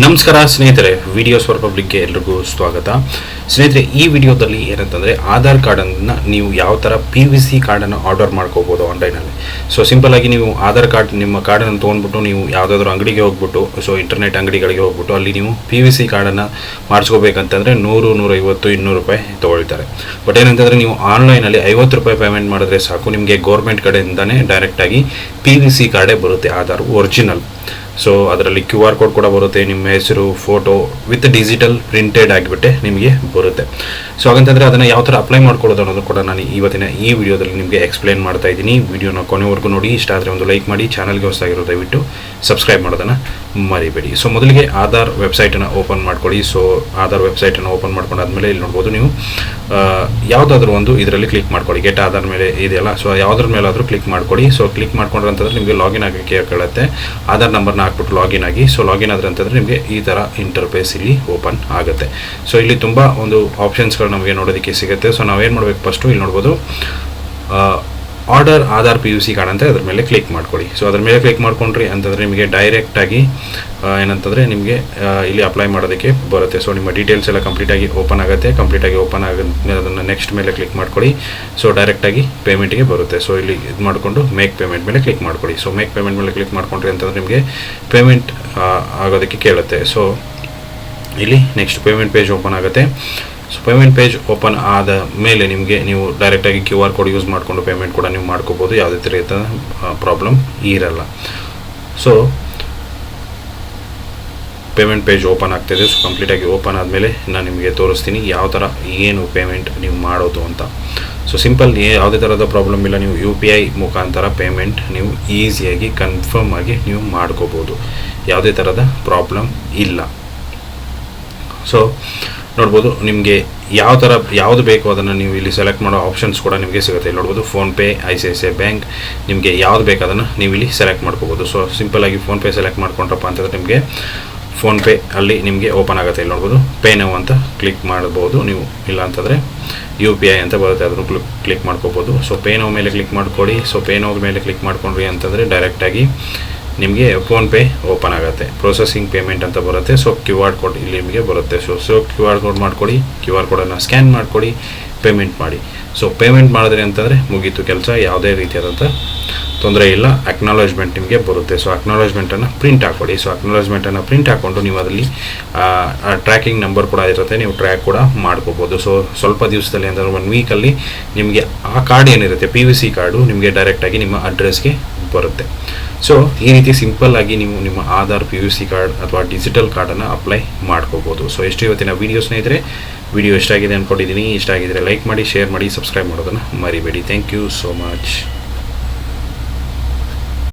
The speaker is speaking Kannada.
ನಮಸ್ಕಾರ ಸ್ನೇಹಿತರೆ, ವಿಡಿಯೋಸ್ ಫಾರ್ ಪಬ್ಲಿಕ್ಗೆ ಎಲ್ರಿಗೂ ಸ್ವಾಗತ. ಸ್ನೇಹಿತರೆ, ಈ ವಿಡಿಯೋದಲ್ಲಿ ಏನಂತಂದರೆ ಆಧಾರ್ ಕಾರ್ಡನ್ನು ನೀವು ಯಾವ ಥರ PVC ಕಾರ್ಡನ್ನು ಆರ್ಡರ್ ಮಾಡ್ಕೋಬೋದು ಆನ್ಲೈನಲ್ಲಿ. ಸೊ ಸಿಂಪಲ್ಲಾಗಿ ನೀವು ಆಧಾರ್ ಕಾರ್ಡ್ ನಿಮ್ಮ ಕಾರ್ಡನ್ನು ತೊಗೊಂಡ್ಬಿಟ್ಟು ನೀವು ಯಾವುದಾದ್ರೂ ಅಂಗಡಿಗೆ ಹೋಗ್ಬಿಟ್ಟು, ಸೊ ಇಂಟರ್ನೆಟ್ ಅಂಗಡಿಗಳಿಗೆ ಹೋಗ್ಬಿಟ್ಟು ಅಲ್ಲಿ ನೀವು PVC ಕಾರ್ಡನ್ನು ಮಾಡಿಸ್ಕೋಬೇಕಂತಂದರೆ 100, 150, 200 ರೂಪಾಯಿ ತೊಗೊಳ್ತಾರೆ. ಬಟ್ ಏನಂತಂದರೆ ನೀವು ಆನ್ಲೈನಲ್ಲಿ 50 ರೂಪಾಯಿ ಪೇಮೆಂಟ್ ಮಾಡಿದ್ರೆ ಸಾಕು, ನಿಮಗೆ ಗೌರ್ಮೆಂಟ್ ಕಡೆಯಿಂದನೇ ಡೈರೆಕ್ಟಾಗಿ PVC ಕಾರ್ಡೇ ಬರುತ್ತೆ, ಆಧಾರ್ ಒರಿಜಿನಲ್. ಸೊ ಅದರಲ್ಲಿ QR ಕೋಡ್ ಕೂಡ ಬರುತ್ತೆ, ನಿಮ್ಮ ಹೆಸರು, ಫೋಟೋ ವಿತ್ ಡಿಜಿಟಲ್ ಪ್ರಿಂಟೆಡ್ ಆಗಿಬಿಟ್ಟೆ ನಿಮಗೆ ಬರುತ್ತೆ. ಸೊ ಹಾಗಂತಂದರೆ ಅದನ್ನು ಯಾವ ಥರ ಅಪ್ಲೈ ಮಾಡ್ಕೊಳ್ಳೋದು ಅನ್ನೋದು ಕೂಡ ನಾನು ಇವತ್ತಿನ ಈ ವಿಡಿಯೋದಲ್ಲಿ ನಿಮಗೆ ಎಕ್ಸ್ಪ್ಲೇನ್ ಮಾಡ್ತಾ ಇದ್ದೀನಿ. ವಿಡಿಯೋನ ಕೊನೆವರೆಗೂ ನೋಡಿ. ಇಷ್ಟ ಆದರೆ ಒಂದು ಲೈಕ್ ಮಾಡಿ, ಚಾನಲ್ಗೆ ಹೊಸದಾಗಿರೋ ದಯವಿಟ್ಟು ಸಬ್ಸ್ಕ್ರೈಬ್ ಮಾಡೋದನ್ನು ಮರಿಬೇಡಿ. ಸೊ ಮೊದಲಿಗೆ ಆಧಾರ್ ವೆಬ್ಸೈಟನ್ನು ಓಪನ್ ಮಾಡ್ಕೊಳ್ಳಿ. ಸೊ ಆಧಾರ್ ವೆಬ್ಸೈಟನ್ನು ಓಪನ್ ಮಾಡ್ಕೊಂಡಾದ್ಮೇಲೆ ಇಲ್ಲಿ ನೋಡ್ಬೋದು ನೀವು ಯಾವುದಾದ್ರೂ ಒಂದು ಇದರಲ್ಲಿ ಕ್ಲಿಕ್ ಮಾಡ್ಕೊಳ್ಳಿ. ಗೆಟ್ ಆಧಾರ್ ಮೇಲೆ ಇದೆಯಲ್ಲ, ಸೊ ಯಾವುದ್ರ ಮೇಲಾದರೂ ಕ್ಲಿಕ್ ಮಾಡ್ಕೊಳ್ಳಿ. ಸೊ ಕ್ಲಿಕ್ ಮಾಡ್ಕೊಂಡ್ರೆ ಅಂತಂದರೆ ನಿಮಗೆ ಲಾಗಿನ್ ಆಗೋಕ್ಕೆ ಕೇಳುತ್ತೆ. ಆಧಾರ್ ನಂಬರ್ನ ಹಾಕ್ಬಿಟ್ಟು ಲಾಗಿನ್ ಆಗಿ. ಸೊ ಲಾಗಿನ್ ಆದರೆ ಅಂತಂದರೆ ನಿಮಗೆ ಈ ಥರ ಇಂಟರ್ಫೇಸ್ ಇಲ್ಲಿ ಓಪನ್ ಆಗುತ್ತೆ. ಸೊ ಇಲ್ಲಿ ತುಂಬ ಒಂದು ಆಪ್ಷನ್ಸ್ಗಳು ನಮಗೆ ನೋಡೋದಕ್ಕೆ ಸಿಗುತ್ತೆ. ಸೊ ನಾವೇನು ಮಾಡಬೇಕು, ಫಸ್ಟು ಇಲ್ಲಿ ನೋಡ್ಬೋದು ಆರ್ಡರ್ ಆಧಾರ್ PVC ಕಾರ್ಡ್ ಅಂತ ಅದ್ರ ಮೇಲೆ ಕ್ಲಿಕ್ ಮಾಡ್ಕೊಳ್ಳಿ. ಸೊ ಅದ್ರ ಮೇಲೆ ಕ್ಲಿಕ್ ಮಾಡ್ಕೊಂಡ್ರಿ ಅಂತಂದರೆ ನಿಮಗೆ ಡೈರೆಕ್ಟಾಗಿ ಏನಂತಂದರೆ ನಿಮಗೆ ಇಲ್ಲಿ ಅಪ್ಲೈ ಮಾಡೋದಕ್ಕೆ ಬರುತ್ತೆ. ಸೊ ನಿಮ್ಮ ಡೀಟೇಲ್ಸ್ ಎಲ್ಲ ಕಂಪ್ಲೀಟಾಗಿ ಓಪನ್ ಆಗುತ್ತೆ. ಕಂಪ್ಲೀಟಾಗಿ ಓಪನ್ ಅದನ್ನು ನೆಕ್ಸ್ಟ್ ಮೇಲೆ ಕ್ಲಿಕ್ ಮಾಡ್ಕೊಳ್ಳಿ. ಸೊ ಡೈರೆಕ್ಟಾಗಿ ಪೇಮೆಂಟಿಗೆ ಬರುತ್ತೆ. ಸೊ ಇಲ್ಲಿ ಇದು ಮಾಡಿಕೊಂಡು ಮೇಕ್ ಪೇಮೆಂಟ್ ಮೇಲೆ ಕ್ಲಿಕ್ ಮಾಡ್ಕೊಳ್ಳಿ. ಸೊ ಮೇಕ್ ಪೇಮೆಂಟ್ ಮೇಲೆ ಕ್ಲಿಕ್ ಮಾಡ್ಕೊಂಡ್ರಿ ಅಂತಂದರೆ ನಿಮಗೆ ಪೇಮೆಂಟ್ ಆಗೋದಕ್ಕೆ ಕೇಳುತ್ತೆ. ಸೊ ಇಲ್ಲಿ ನೆಕ್ಸ್ಟ್ ಪೇಮೆಂಟ್ ಪೇಜ್ ಓಪನ್ ಆಗುತ್ತೆ. ಸೊ ಪೇಮೆಂಟ್ ಪೇಜ್ ಓಪನ್ ಆದ ಮೇಲೆ ನಿಮಗೆ ನೀವು ಡೈರೆಕ್ಟಾಗಿ QR ಕೋಡ್ ಯೂಸ್ ಮಾಡಿಕೊಂಡು ಪೇಮೆಂಟ್ ಕೂಡ ನೀವು ಮಾಡ್ಕೋಬೋದು. ಯಾವುದೇ ರೀತಿಯ ಪ್ರಾಬ್ಲಮ್ ಇರಲ್ಲ. ಸೊ ಪೇಮೆಂಟ್ ಪೇಜ್ ಓಪನ್ ಆಗ್ತಾಯಿದೆ. ಸೊ ಕಂಪ್ಲೀಟಾಗಿ ಓಪನ್ ಆದಮೇಲೆ ನಾನು ನಿಮಗೆ ತೋರಿಸ್ತೀನಿ ಯಾವ ಥರ ಏನು ಪೇಮೆಂಟ್ ನೀವು ಮಾಡೋದು ಅಂತ. ಸೊ ಸಿಂಪಲ್, ಯಾವುದೇ ಥರದ ಪ್ರಾಬ್ಲಮ್ ಇಲ್ಲ. ನೀವು UPI ಮುಖಾಂತರ ಪೇಮೆಂಟ್ ನೀವು ಈಸಿಯಾಗಿ ಕನ್ಫರ್ಮ್ ಆಗಿ ನೀವು ಮಾಡ್ಕೋಬೋದು. ಯಾವುದೇ ಥರದ ಪ್ರಾಬ್ಲಮ್ ಇಲ್ಲ. ಸೊ ನೋಡ್ಬೋದು ನಿಮಗೆ ಯಾವ ಥರ ಯಾವುದು ಬೇಕು ಅದನ್ನು ನೀವು ಇಲ್ಲಿ ಸೆಲೆಕ್ಟ್ ಮಾಡೋ ಆಪ್ಷನ್ಸ್ ಕೂಡ ನಿಮಗೆ ಸಿಗುತ್ತೆ. ಇಲ್ಲಿ ನೋಡ್ಬೋದು ಫೋನ್ಪೇ, ICICI ಬ್ಯಾಂಕ್, ನಿಮಗೆ ಯಾವುದು ಬೇಕು ಅದನ್ನು ನೀವು ಇಲ್ಲಿ ಸೆಲೆಕ್ಟ್ ಮಾಡ್ಕೋಬೋದು. ಸೊ ಸಿಂಪಲ್ಲಾಗಿ ಫೋನ್ಪೇ ಸೆಲೆಕ್ಟ್ ಮಾಡ್ಕೊಂಡ್ರಪ್ಪ ಅಂತಂದರೆ ನಿಮಗೆ ಫೋನ್ಪೇ ಅಲ್ಲಿ ನಿಮಗೆ ಓಪನ್ ಆಗುತ್ತೆ. ಇಲ್ಲಿ ನೋಡ್ಬೋದು ಪೇ ನೌ ಅಂತ ಕ್ಲಿಕ್ ಮಾಡ್ಬೋದು ನೀವು. ಇಲ್ಲ ಅಂತಂದರೆ UPI ಅಂತ ಬರುತ್ತೆ, ಅದನ್ನು ಕ್ಲಿಕ್ ಮಾಡ್ಕೋಬೋದು. ಸೊ ಪೇ ನೌ ಮೇಲೆ ಕ್ಲಿಕ್ ಮಾಡ್ಕೊಳ್ಳಿ. ಸೊ ಪೇ ನೌ ಮೇಲೆ ಕ್ಲಿಕ್ ಮಾಡ್ಕೊಂಡ್ರಿ ಅಂತಂದರೆ ಡೈರೆಕ್ಟಾಗಿ ನಿಮಗೆ ಫೋನ್ಪೇ ಓಪನ್ ಆಗುತ್ತೆ. ಪ್ರೊಸೆಸಿಂಗ್ ಪೇಮೆಂಟ್ ಅಂತ ಬರುತ್ತೆ. ಸೊ QR ಕೋಡ್ ಇಲ್ಲಿ ನಿಮಗೆ ಬರುತ್ತೆ. ಸೊ QR ಕೋಡ್ ಮಾಡ್ಕೊಳ್ಳಿ. QR ಕೋಡನ್ನು ಸ್ಕ್ಯಾನ್ ಮಾಡ್ಕೊಳ್ಳಿ, ಪೇಮೆಂಟ್ ಮಾಡಿ. ಸೊ ಪೇಮೆಂಟ್ ಮಾಡಿದ್ರಿ ಅಂತಂದರೆ ಮುಗೀತು ಕೆಲಸ, ಯಾವುದೇ ರೀತಿಯಾದಂಥ ತೊಂದರೆ ಇಲ್ಲ. ಅಕ್ನಾಲೇಜ್ಮೆಂಟ್ ನಿಮಗೆ ಬರುತ್ತೆ. ಸೊ ಅಕ್ನಾಲೇಜ್ಮೆಂಟನ್ನು ಪ್ರಿಂಟ್ ಹಾಕ್ಕೊಳ್ಳಿ. ಸೊ ಅಕ್ನಾಲೇಜ್ಮೆಂಟನ್ನು ಪ್ರಿಂಟ್ ಹಾಕ್ಕೊಂಡು ನೀವು ಅದರಲ್ಲಿ ಟ್ರ್ಯಾಕಿಂಗ್ ನಂಬರ್ ಕೂಡ ಇರುತ್ತೆ, ನೀವು ಟ್ರ್ಯಾಕ್ ಕೂಡ ಮಾಡ್ಕೋಬೋದು. ಸೊ ಸ್ವಲ್ಪ ದಿವಸದಲ್ಲಿ ಅಂದರೆ 1 ವೀಕಲ್ಲಿ ನಿಮಗೆ ಆ ಕಾರ್ಡ್ ಏನಿರುತ್ತೆ PVC ಕಾರ್ಡು ನಿಮಗೆ ಡೈರೆಕ್ಟಾಗಿ ನಿಮ್ಮ ಅಡ್ರೆಸ್ಗೆ ಬರುತ್ತೆ. ಸೊ ಈ ರೀತಿ ಸಿಂಪಲ್ಲಾಗಿ ನೀವು ನಿಮ್ಮ ಆಧಾರ್ PVC ಕಾರ್ಡ್ ಅಥವಾ ಡಿಜಿಟಲ್ ಕಾರ್ಡನ್ನು ಅಪ್ಲೈ ಮಾಡ್ಕೋಬೋದು. ಸೊ ಎಷ್ಟು ಇವತ್ತಿನ ವೀಡಿಯೋ ಸ್ನೇಹಿತರೆ, ವಿಡಿಯೋ ಇಷ್ಟ ಆಗಿದೆ ಅಂದ್ಕೊಂಡಿದ್ದೀನಿ. ಇಷ್ಟ ಆಗಿದ್ದರೆ ಲೈಕ್ ಮಾಡಿ, ಶೇರ್ ಮಾಡಿ, ಸಬ್ಸ್ಕ್ರೈಬ್ ಮಾಡೋದನ್ನು ಮರಿಬೇಡಿ. Thank you so much.